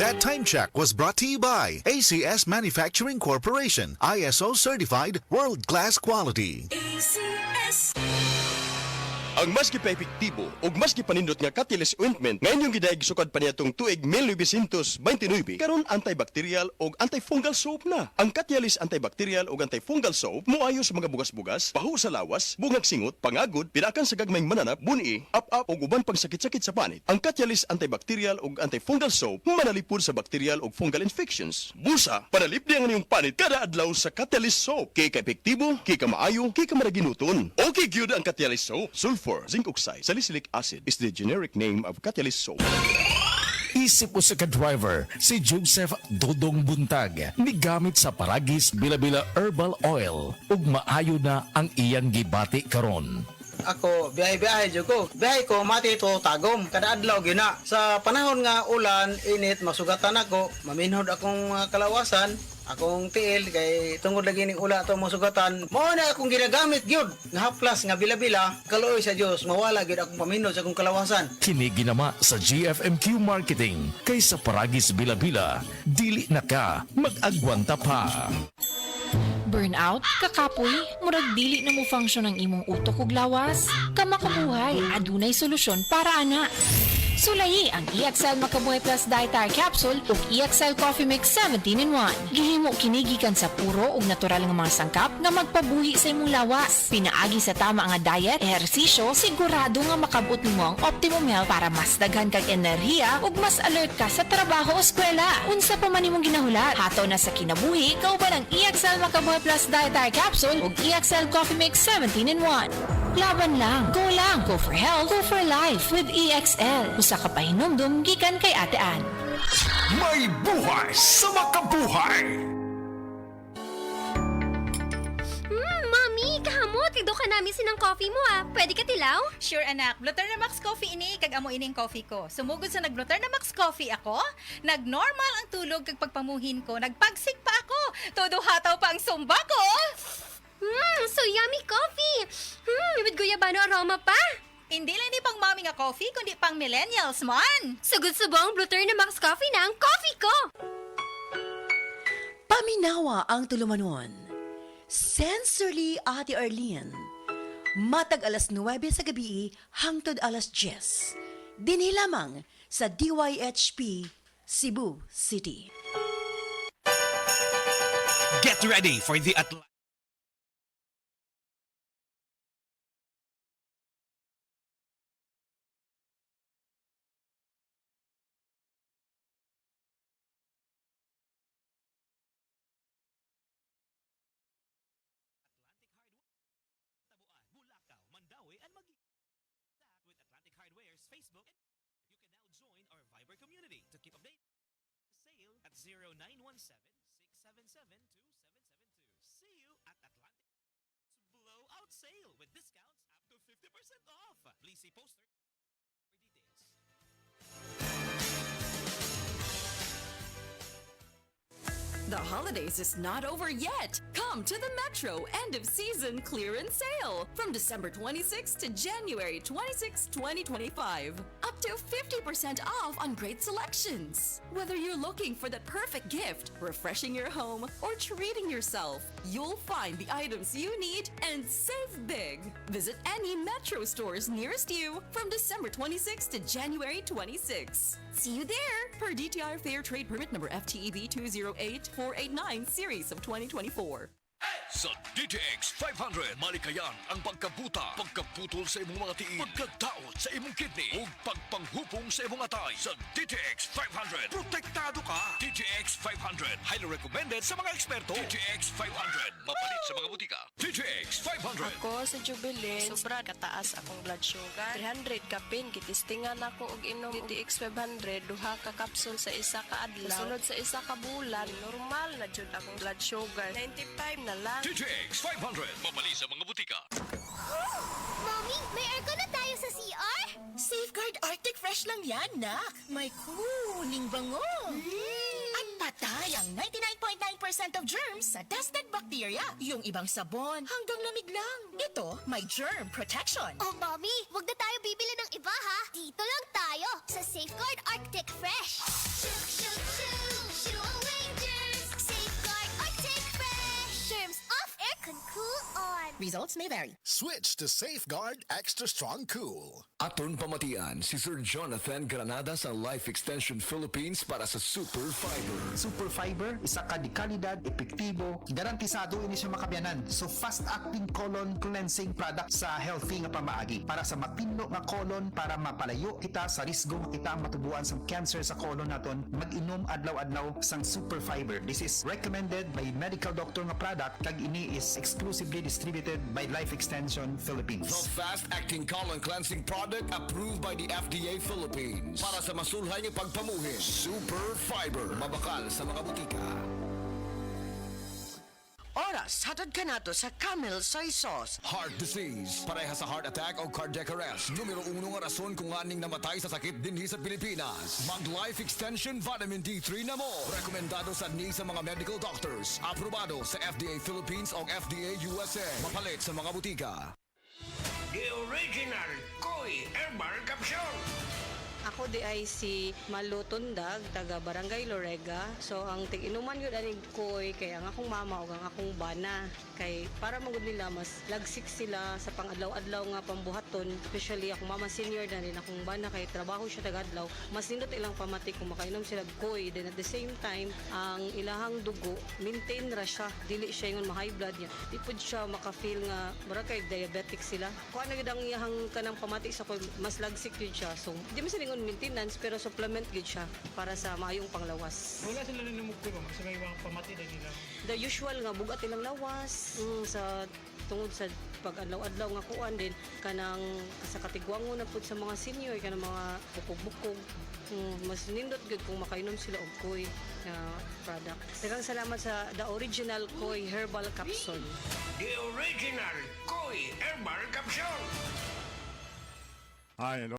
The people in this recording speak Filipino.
That time check was brought to you by ACS Manufacturing Corporation, ISO certified world-class quality. ACS. Ang mas gipaepektibo ug mas gipanindot nga Catalyst ointment ngayon yung gidaig sukad pa niya tong tuig 1929 karon antibacterial ug antifungal soap na. Ang Catalyst antibacterial ug antifungal soap moayo sa mga bugas-bugas, baho sa lawas, bungag singot, pangagod, pinakan sa gagmayng mananap, buni, up-up ug uban pang sakit-sakit sa panit. Ang Catalyst antibacterial ug antifungal soap manalipod sa bacterial ug fungal infections. Busa, panalip niya ang iyong panit kada adlaw sa Catalyst soap. Kay ka-epektibo, kay ka maayo, kay ka maraginuton. Okay gyud ang Catalyst soap. Sulfur, zinc oxide, salicylic acid is the generic name of Catalyst soap. Isip mo sa ka-driver, si Joseph Dodong Buntag, migamit sa Paragis Bila-Bila Herbal Oil, ug maayo na ang iyang gibati karon. Ako, biyahe-biyahe dyan ko. Biyahe ko, mati ito tagom. Kada adlaw gina. Sa panahon nga ulan, init, masugatan ako. Maminhod akong kalawasan. Akong tiil, kay tungod lagi ning ula ito masugatan. Mao na akong ginagamit gyud. Nga haplas, nga bila-bila. Kaluoy sa Dios, mawala gyud akong paminhod sa akong kalawasan. Kini ginama sa GFMQ Marketing. Kay sa Paragis Bila-Bila, dili na ka mag-agwanta pa. Burnout, kakapoy, murag dili na mo function ang imong utok ug lawas. Kamakabuhay, adunay solusyon para ana. Sulayi ang EXL Makabuhay Plus Dietary Capsule ug EXL Coffee Mix 17-in-1. Gihimo kinigikan sa puro ug natural nga mga sangkap nga magpabuhi sa imong lawas. Pinaagi sa tama nga diet, ehersisyo, sigurado nga makabot nimo ang optimum health para mas daghan kag enerhiya ug mas alert ka sa trabaho o eskwela. Unsa pa man imong ginahulat, hataw na sa kinabuhi, kauban ang EXL Makabuhay Plus Dietary Capsule ug EXL Coffee Mix 17-in-1. Laban lang, go for health, go for life with EXL. Usa ka pahinumdum gikan kay Ate Ann. May buhay sa makabuhay! Mami, kahamot, kagdo ka namin sinang coffee mo Pwede ka tilaw? Sure anak, Bluter na Max Coffee ini, kag amo ining coffee ko. Sumugod sa nag-Bluter na Max Coffee ako, nag-normal ang tulog kag pagpamuhin ko, nagpagsik pa ako, todo hataw pa ang sumba ko. So yummy coffee! With guyabano aroma pa! Hindi lang ni pang mami nga coffee, kundi pang millennials man. Sugod-subong Bluter na Max Coffee na ang coffee ko! Paminawa ang tulumanon. Sensorily Ate Arlene. Matag alas 9 sa gabi hangtod alas 10. Dinhi lamang sa DYHP Cebu City. Get ready for the Facebook, and you can now join our Viber community to keep updated. Sale at 0917-677-2772. See you at Atlantic Blowout Sale with discounts up to 50% off. Please see poster for details. The holidays is not over yet. Come to the Metro end-of-season clearance sale from December 26 to January 26, 2025. Up to 50% off on great selections. Whether you're looking for the perfect gift, refreshing your home, or treating yourself, you'll find the items you need and save big. Visit any Metro stores nearest you from December 26 to January 26. See you there! Per DTI Fair Trade Permit number FTEB 208489 series of 2024. Sa DTX 500, malikayan ang pagkabuta, pagkaputol sa imong mga tiil, pagkadaot sa imong kidney, ug pagpanghupong sa imong atay. Sa DTX 500, protektado ka. DTX 500, highly recommended sa mga eksperto. DTX 500, mapalit sa mga butika. DTX 500. Ako sa Jubilee, sobra kataas akong blood sugar. 300 kapin, kitistingan ako og inom DTX 500, duha ka kapsul sa isa ka adlaw. Sunod sa isa ka bulan, normal na jud akong blood sugar. 95 na lang. DTX 500, mapali sa mga butika. Mommy, may aircon na tayo sa CR? Safeguard Arctic Fresh lang yan, nak. May cooling bango. At patay ang 99.9% of germs sa tested bacteria. Yung ibang sabon, hanggang lamig lang. Ito, may germ protection. Oh, Mommy, wag na tayo bibili ng iba ha. Dito lang tayo sa Safeguard Arctic Fresh. Results may vary. Switch to Safeguard Extra Strong Cool. Aton pamatian si Sir Jonathan Granada sa Life Extension Philippines para sa Super Fiber. Super Fiber, isa ka di kalidad, epektibo, garantisado ini siya makabiyanan. So fast-acting colon cleansing product sa healthy nga pamaagi para sa mapinlo nga colon para mapalayo kita sa risgo nga kita matubuan sa cancer sa colon naton. Mag-inom adlaw-adlaw sang Super Fiber. This is recommended by medical doctor nga product kag ini is exclusively distributed by Life Extension Philippines. The fast-acting colon cleansing product approved by the FDA Philippines. Para sa masulhay ng pagpamuhin, Super Fiber. Mabakal sa mga butika. Oras, hatod ka nato sa Camel Soy Sauce. Heart disease, pareha sa heart attack o cardiac arrest. Numero 1 nga rason kung aning namatay sa sakit dinhi sa Pilipinas. Mag Life Extension Vitamin D3 na mo. Rekomendado sa ni sa mga medical doctors. Aprobado sa FDA Philippines o FDA USA. Mapalit sa mga butika. The original Koi Herbal Capsule. Ako di ay si Malu Tundag, taga Barangay Lorega. So ang tig-inuman yun aning koy kay ang akong mama o ang akong bana. Kay para magud nila mas lagsik sila sa pang-adlaw-adlaw nga pambuhaton. Especially akong mama senior na rin akong bana kay trabaho siya taga-adlaw. Mas nindot ilang pamatik kung makainom sila koy. Then at the same time, ang ilahang dugo, maintain ra siya. Dili siya yung ma-high blood niya. Di pud siya maka-feel nga mura kay diabetic sila. Kung ano yun ang iyahang kanang pamatik sa koy, mas lagsik yun siya. So di mo silingon maintenance pero supplement yun siya para sa maayong panglawas. Wala sila rin namugturo, sa may mga pamati na nila. The usual nga bugat ilang lawas sa tungod sa pag-adlaw-adlaw nga kuan din kanang sa katigwango na pud sa mga senior kanang mga bukog-bukog. Mas nindot gud kung makainom sila og koy na product. Daghang salamat sa the original Koi Herbal Capsule. The original Koi Herbal Capsule. Hi,